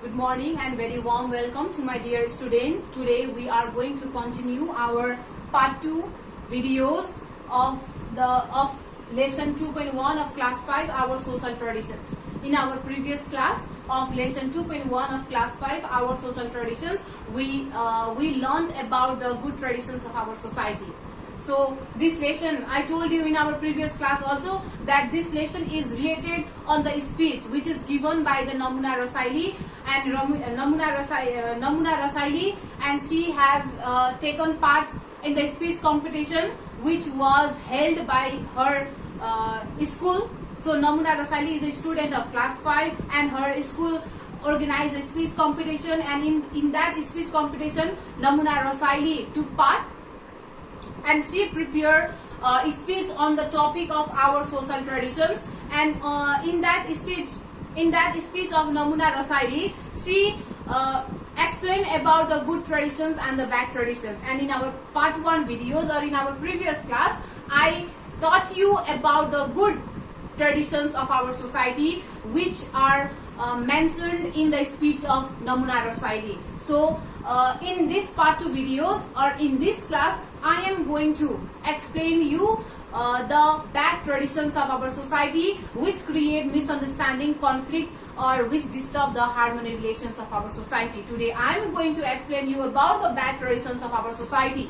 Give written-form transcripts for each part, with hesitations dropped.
Good morning and very warm welcome to my dear student. Today we are going to continue our part 2 videos of lesson 2.1 of class 5, our social traditions. In our previous class of lesson 2.1 of class 5, our social traditions, we learned about the good traditions of our society. So this lesson, I told you in our previous class also that this lesson is related on the speech which is given by the Namuna Rasaili and Namuna Rasaili, and she has taken part in the speech competition which was held by her school. So Namuna Rasaili is a student of class 5 and her school organized a speech competition, and in that speech competition Namuna Rasaili took part and she prepared a speech on the topic of our social traditions. And in that speech of Namuna Rasaili, she explained about the good traditions and the bad traditions. And in our part 1 videos or in our previous class, I taught you about the good traditions of our society which are mentioned in the speech of Namuna Rasaili. So in this part 2 videos or in this class, I am going to explain you the bad traditions of our society which create misunderstanding, conflict, or which disturb the harmony relations of our society. Today I am going to explain you about the bad traditions of our society.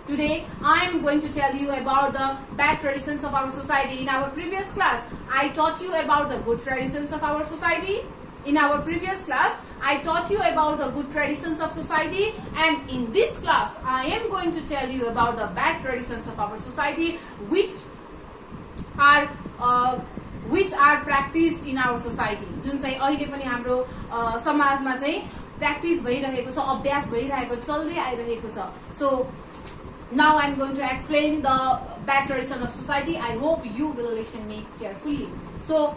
Today I am going to tell you about the bad traditions of our society. In our previous class, I taught you about the good traditions of our society. In our previous class, I taught you about the good traditions of society, and in this class, I am going to tell you about the bad traditions of our society which are practiced in our society. जुन चाहिँ अहिले पनि हाम्रो समाजमा चाहिँ practice भइरहेको छ, अभ्यास भइरहेको, चल्दै आइरहेको छ. So now I am going to explain the bad tradition of society. I hope you will listen me carefully. So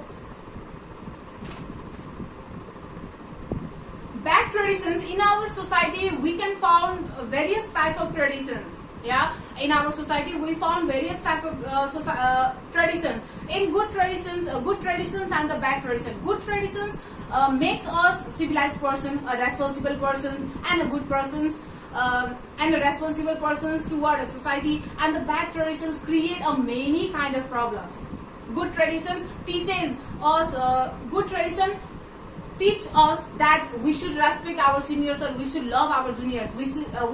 bad traditions in our society, we can found various type of traditions. Yeah, in our society we found various type of traditions. In good traditions and the bad traditions. Good traditions makes us civilized person, a responsible persons, and a good persons. And a responsible persons toward a society, and the bad traditions create a many kind of problems. Good traditions teaches us. Good tradition teach us that we should respect our seniors or we should love our juniors. We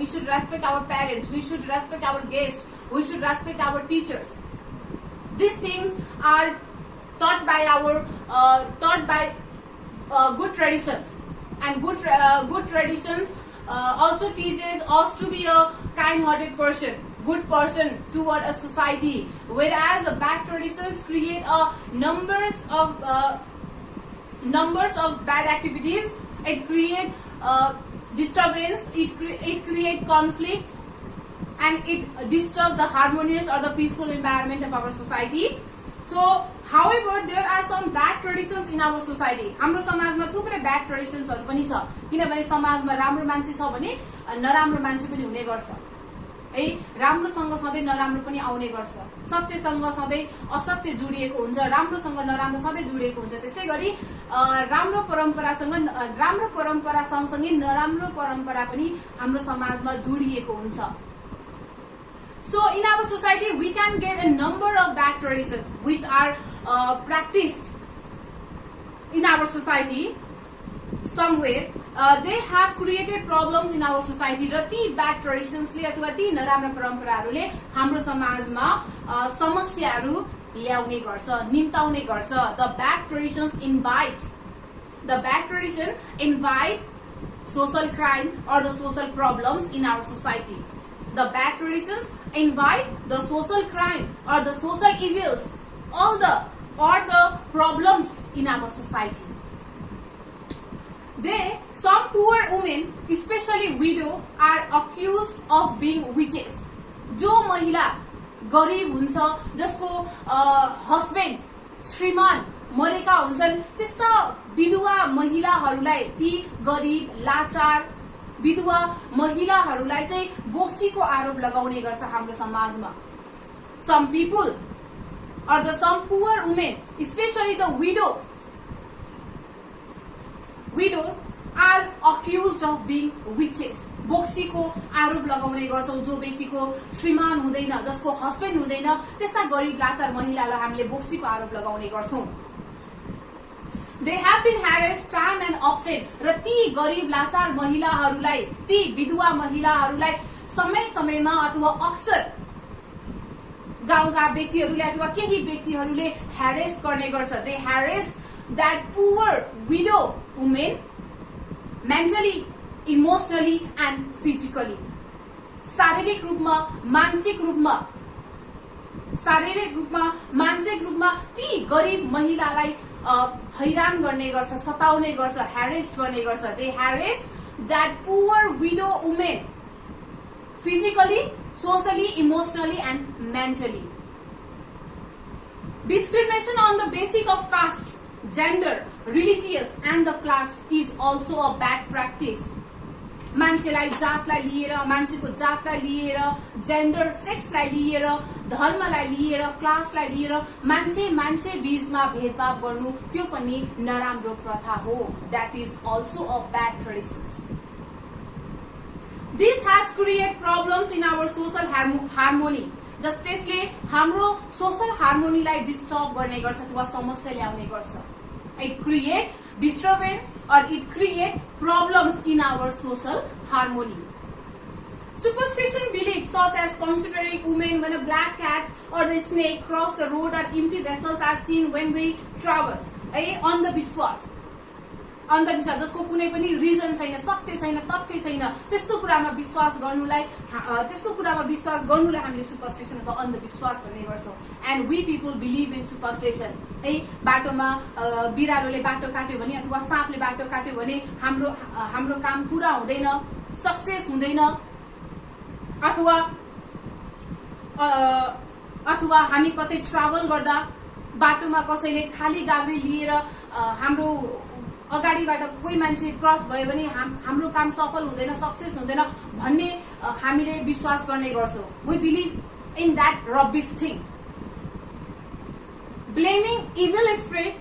should respect our parents. We should respect our guests. We should respect our teachers. These things are taught by good traditions, and good traditions also teaches us to be a kind-hearted person, good person toward a society. Whereas bad traditions create numbers of bad activities. It create disturbance. It create conflict, and it disturb the harmonious or the peaceful environment of our society. So, however, there are some bad traditions in our society. हाम्रो समाजमा थुप्रै bad traditionsहरु पनि छ, किनभने समाजमा राम्रो मान्छे छ भने नराम्रो मान्छे पनि हुने गर्छ है. राम्रोसँग सधैँ नराम्रो पनि आउने गर्छ. सत्यसँग सधैँ असत्य जुडिएको हुन्छ, राम्रोसँग नराम्रो सधैँ जुडिएको हुन्छ. त्यसै गरी राम्रो परम्परा सँगसँगै नराम्रो परम्परा पनि हाम्रो समाजमा जुडिएको हुन्छ. So in our society, we can get a number of bad traditions which are practiced in our society somewhere. They have created problems in our society. र ती bad traditions ले अथवा ती नराम्रा परम्पराहरूले हाम्रो समाजमा समस्याहरू ल्याउने गर्छ, निम्ताउने गर्छ. The bad traditions invite social crime or the social problems in our society. The bad traditions invite the social crime or the social evils, or the problems in our society. Some poor women, especially widow, are accused of being witches. जो महिला गरिब हुन्छ, जसको husband श्रीमान मरेका हुन्छन्, त्यस्ता विधवा महिलाहरूलाई, ती गरिब लाचार विधवा महिलाहरूलाई चाहिँ बोक्सीको आरोप लगाउने गर्छ हाम्रो समाजमा. Some people or some poor women, especially the widow are accused of being witches. बोक्सीको आरोप लगाउने गर्छौं। जो व्यक्तिको श्रीमान हुँदैन, जसको हस्बेन्ड हुँदैन, त्यस्ता गरिब लाचार महिलालाई हामीले बोक्सीको आरोप लगाउने गर्छौं। They have been harassed time and often, र ती गरिब लाचार महिलाहरूलाई, ती विधवा महिलाहरूलाई समय समयमा अथवा अक्सर गाउँका व्यक्तिहरूले अथवा केही व्यक्तिहरूले ह्यारेस गर्ने गर्छ। They harass that poor widow women mentally, emotionally and physically. शारीरिक रूपमा, मानसिक रूपमा ती गरिब महिलालाई हैरान गर्ने गर्छ, सताउने गर्छ, ह्यारेस्ट गर्ने गर्छ। They harass that poor widow women physically, socially, emotionally and mentally. Discrimination on the basis of caste, gender, religious and the class is also a bad practice. मान्छेलाई जातलाई लिएर, मान्छेको जातलाई लिएर, जेन्डर सेक्सलाई लिएर, धर्मलाई लिएर, क्लासलाई लिएर मान्छे बीचमा भेदभाव गर्नु त्यो पनि नराम्रो प्रथा हो। That is also a bad tradition. This has created problems in our social harmony. त्यसले हाम्रो सोशल हार्मोनीलाई डिस्टर्ब गर्ने गर्छ अथवा समस्या ल्याउने गर्छ। It create disturbance or it create problems in our social harmony. Superstition beliefs such as considering women when a black cat or the snake cross the road or empty vessels are seen when we travel. अन्धविश्वास जसको कुनै पनि region छैन, सत्य छैन, तथ्य छैन, त्यस्तो कुरामा विश्वास गर्नुलाई हामीले सुपरस्टिसन अथवा अन्धविश्वास भन्ने गर्छौं। And we people believe in superstition. है बाटोमा बिरालोले बाटो काट्यो भने अथवा साँपले बाटो काट्यो भने हाम्रो काम पूरा हुँदैन, सक्सेस हुँदैन, अथवा हामी कतै ट्राभल गर्दा बाटोमा कसैले खाली गाडी लिएर हाम्रो अगाडिबाट कोही मान्छे क्रस भयो भने हाम्रो काम सफल हुँदैन, सक्सेस हुँदैन भन्ने हामीले विश्वास गर्ने गर्छौं। We believe in that rubbish thing. Blaming evil spirit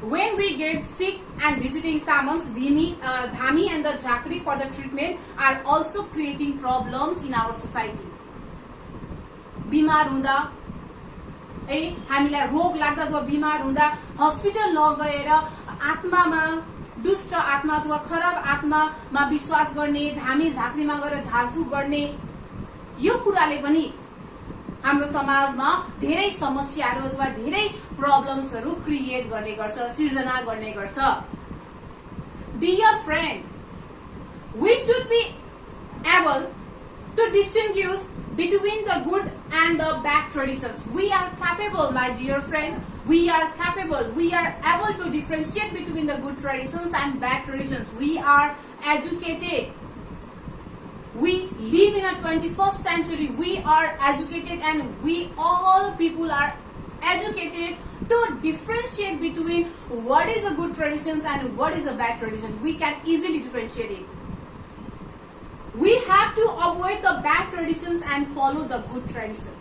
when we get sick and visiting shamans, dhami and the jhakri for the treatment are also creating problems in our society. बिमार हुँदा हामीलाई रोग लाग्दा अथवा बिमार हुँदा हस्पिटल लगेर आत्मामा दुष्ट आत्मा अथवा खराब आत्मामा विश्वास गर्ने, धामी झाँक्रीमा गएर झारफुक गर्ने, यो कुराले पनि हाम्रो समाजमा धेरै समस्याहरू अथवा धेरै प्रब्लम्सहरू क्रिएट गर्ने गर्छ, सिर्जना गर्ने गर्छ। Dear friend, we should be able to distinguish between the good and the bad traditions. We are capable, my dear friend. We are capable. We are able to differentiate between the good traditions and bad traditions. We are educated. We live in a 21st century. We are educated, and we all people are educated to differentiate between what is a good traditions and what is a bad tradition. We can easily differentiate it. We have to avoid the bad traditions and follow the good traditions.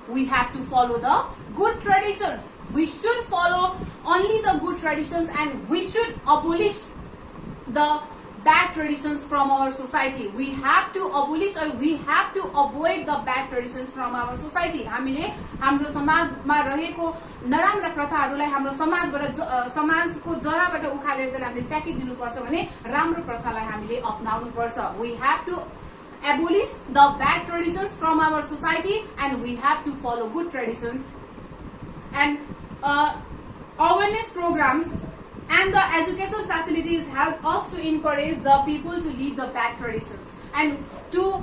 We have to follow the good traditions. We should follow only the good traditions, and we should abolish the bad traditions from our society. We have to abolish, or we have to avoid the bad traditions from our society. हामीले हाम्रो समाजमा रहेको नराम्रा प्रथाहरूलाई हाम्रो समाजको जराबाट उखालेर त्यसलाई हामीले फ्याँकिदिनु पर्छ भने राम्रो प्रथालाई हामीले अपनाउनु पर्छ. We have to abolish the bad traditions from our society, and we have to follow good traditions. And awareness programs and the educational facilities help us to encourage the people to leave the bad traditions and to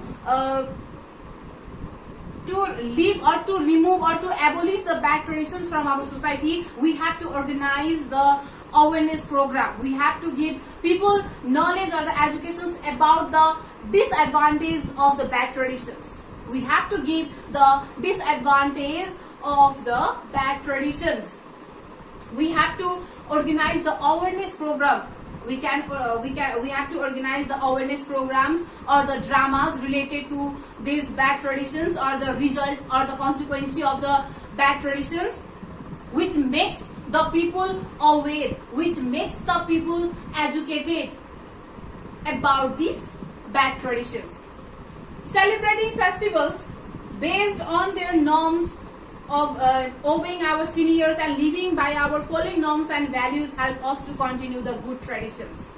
leave or to remove or to abolish the bad traditions from our society. We have to organize the awareness program. We have to give people knowledge or the educations about the disadvantage of the bad traditions. We have to give the disadvantage of the bad traditions. We have to organize the awareness program. We have to organize the awareness programs or the dramas related to these bad traditions or the result or the consequence of the bad traditions, which makes the people aware, which makes the people educated about these bad traditions. Celebrating festivals based on their norms of obeying our seniors and living by our following norms and values help us to continue the good traditions.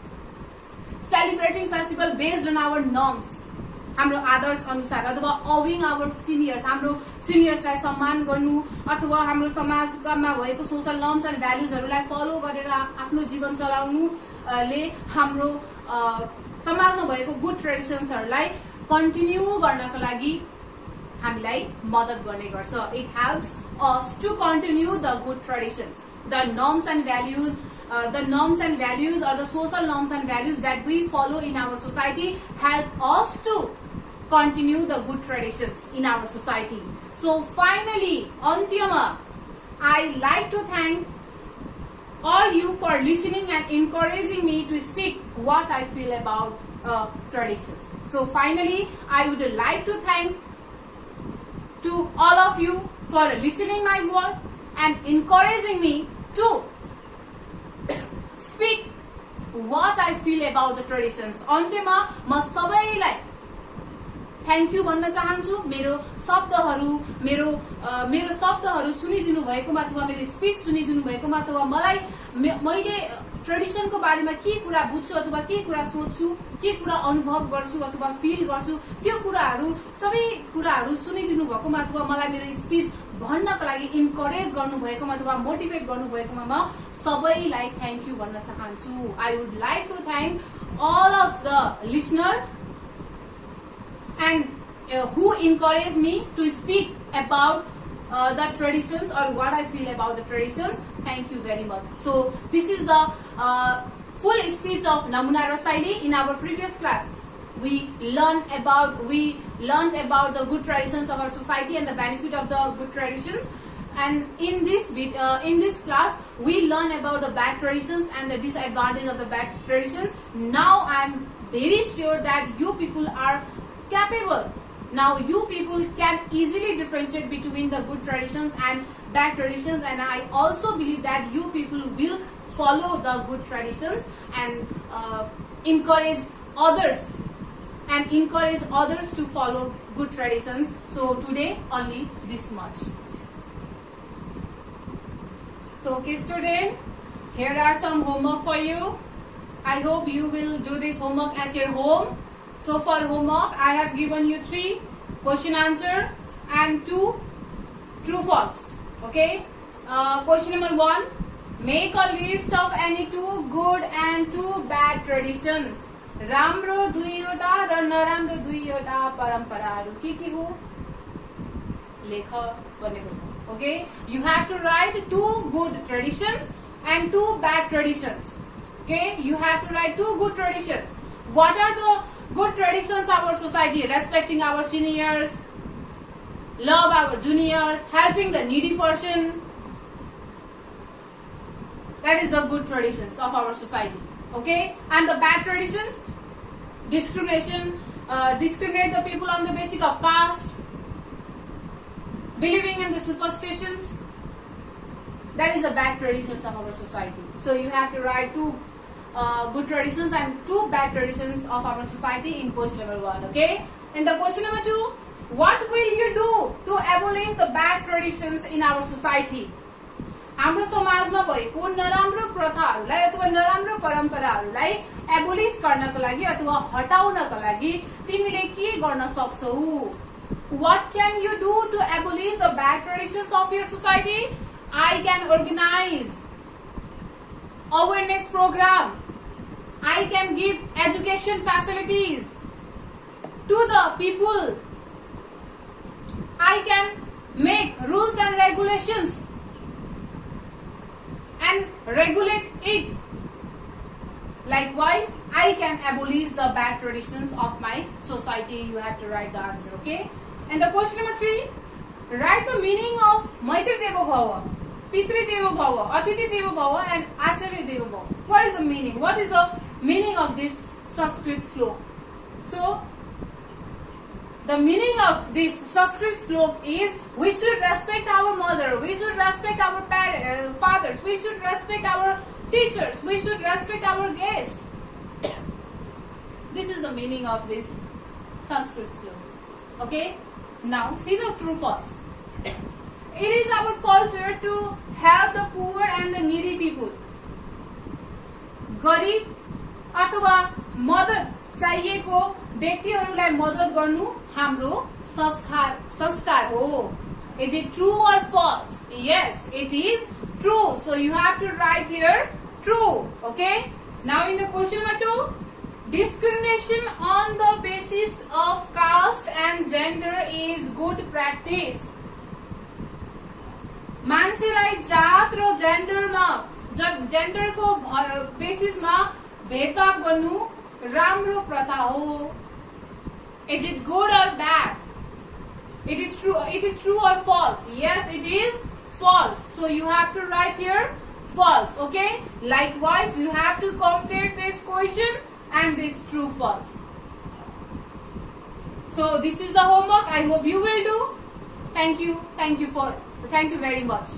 Celebrating festival based on our norms, हाम्रो आदर्श अनुसार अथवा ओबिङ our seniors, हाम्रो सिनियर्सलाई सम्मान गर्नु अथवा हाम्रो समाजमा भएको सोशल नर्म्स एन्ड भ्यालुजहरूलाई फलो गरेर आफ्नो जीवन चलाउनु ले हाम्रो समाजमा भएको गुड ट्रेडिसन्सहरूलाई कन्टिन्यू गर्नको लागि हामीलाई मद्दत गर्ने गर्छ. It helps us to continue the good traditions. The norms and values, or the social norms and values that we follow in our society help us to continue the good traditions in our society. So finally, अन्त्यमा, I like to thank all you for listening and encouraging me to speak what I feel about traditions. So finally, I would like to thank to all of you for listening my word and encouraging me to speak what I feel about the traditions. अन्त्यमा म सबैलाई thank you भन्न चाहन्छु. मेरो शब्दहरू सुनिदिनु भएकोमा अथवा मेरो स्पिच सुनिदिनु भएकोमा अथवा मैले ट्रेडिसनको बारेमा के कुरा बुझ्छु अथवा के कुरा सोच्छु, के कुरा अनुभव गर्छु अथवा फिल गर्छु, त्यो सबै कुराहरू सुनिदिनु भएकोमा अथवा मलाई मेरो स्पिच भन्नको लागि इन्करेज गर्नुभएकोमा अथवा मोटिभेट गर्नुभएकोमा म सबैलाई थ्याङ्क यू भन्न चाहन्छु. I would like to thank all of the listener and who encouraged me to speak about the traditions or what I feel about the traditions. Thank you very much. So this is the full speech of Namuna Rasaili. In our previous class, we learned about the good traditions of our society and the benefit of the good traditions. And in this class, we learn about the bad traditions and the disadvantage of the bad traditions. Now I am very sure that you people are capable. Now you people can easily differentiate between the good traditions and bad traditions, and I also believe that you people will follow the good traditions and encourage others to follow good traditions. So today only this much. So okay student, here are some homework for you. I hope you will do this homework at your home. So for homework, I have given you 3 question answer and 2 true false. Okay. Question number 1. Make a list of any 2 good and 2 bad traditions. राम्रो 2वटा र नराम्रो 2वटा परम्पराहरू के हो लेख भनेको छ. Okay. You have to write 2 good traditions and 2 bad traditions. Okay. You have to write 2 good traditions. What are the good traditions of our society? Respecting our seniors, love our juniors, helping the needy person. That is the good traditions of our society. Okay? And the bad traditions? Discrimination, discriminate the people on the basis of caste, believing in the superstitions. That is the bad traditions of our society. So you have to write 2 good traditions and 2 bad traditions of our society in question number 1. Okay. In the question number 2, what will you do to abolish the bad traditions in our society? हाम्रो समाजमा भएको नराम्रो प्रथाहरूलाई अथवा नराम्रो परम्पराहरूलाई abolish गर्नको लागि अथवा हटाउनको लागि तिमीले के गर्न सक्छौ? What can you do to abolish the bad traditions of your society? I can organize awareness program. I can give education facilities to the people. I can make rules and regulations and regulate it. Likewise, I can abolish the bad traditions of my society. You have to write the answer, okay? And the question number 3, write the meaning of Maitri Devo Bhava, Pitri Devo Bhava, Atiti Devo Bhava and Acharya Devo Bhava. What is the meaning? What is the meaning of this Sanskrit sloka? So, The meaning of this Sanskrit slok is we should respect our mother, we should respect our fathers, we should respect our teachers, we should respect our guests. This is the meaning of this Sanskrit slok. Okay? Now see the true false. It is our culture to help the poor and the needy people. गरिब अथवा मदत चाहिएको व्यक्तिहरूलाई मदत गर्नु हाम्रो संस्कार हो. Is it true or false? Yes, it is true. So you have to write here true. Okay? Now in the question number 2, discrimination on the basis of caste and gender is good practice. मान्छेलाई जात र जेन्डरको बेसिसमा भेदभाव गर्नु राम्रो प्रथा हो. Is it good or bad? It is true or false? Yes, it is false. So you have to write here false. Okay? Likewise, you have to complete this question and this true false. So this is the homework. I hope you will do. Thank you very much.